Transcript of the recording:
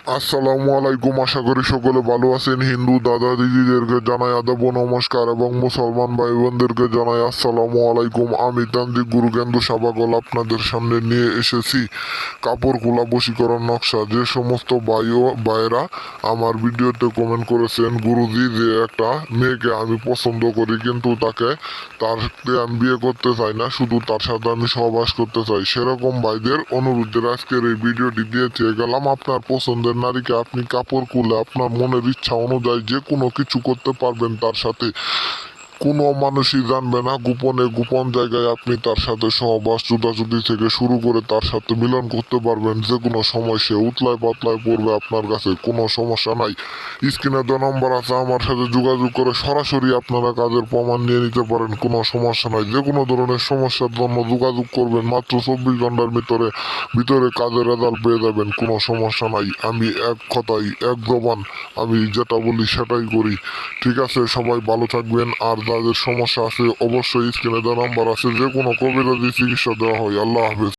আসসালামু আলাইকুম, আশা করি সকলে ভালো আছেন। হিন্দু দাদা দিদিদেরকে জানাই আদাব ও নমস্কার এবং মুসলমান ভাই বোনদেরকে জানাই আসসালামু আলাইকুম। আমি তান্ত্রিক গুরু কেন্দ্র সাবাগল আপনাদের সামনে নিয়ে এসেছি কাপড় খোলা বশীকরণ নকশা। যে সমস্ত ভাই ও ভাইয়েরা আমার ভিডিওতে কমেন্ট করেছেন, গুরুজি যে একটা মেয়েকে আমি পছন্দ করি কিন্তু তারকে আমি বিয়ে করতে চাই না, শুধু তার সাথে আমি সহবাস করতে চাই, সেরকম ভাইদের অনুরোধের আজকের এই ভিডিওটি দিয়ে গেলাম। আপনার পছন্দের নারীকে আপনি কাপড় খুলে আপনার মনের ইচ্ছা অনুযায়ী যে কোনো কিছু করতে পারবেন তার সাথে। কোনো মানুষই জানবে না, গোপনে গোপন জায়গায় আপনি তার সাথে সহবাস জুদাজুদি থেকে শুরু করে তার সাথে মিলন করতে পারবেন। যে কোনো সময় সে উতলায় পাতলায় পড়বে আপনার কাছে, কোনো সমস্যা নাই। স্ক্রিনে দেওয়া নম্বর আছে, আমার সাথে যোগাযোগ করে সরাসরি আপনারা কাজের প্রমাণ নিয়ে নিতে পারেন, কোনো সমস্যা নাই। যে কোনো ধরনের সমস্যার জন্য যোগাযোগ করবেন, মাত্র 24 ঘন্টার ভিতরে কাজের রেজাল্ট পেয়ে যাবেন, কোনো সমস্যা নাই। আমি এক কথাই এক জবান, আমি যেটা বলি সেটাই করি। ঠিক আছে, সবাই ভালো থাকবেন। আর যাদের সমস্যা আছে অবশ্যই স্ক্রিনে দেওয়া নাম্বার আছে, যে কোনো কবিরাজি চিকিৎসা দেওয়া হয়। আল্লাহ হাফেজ।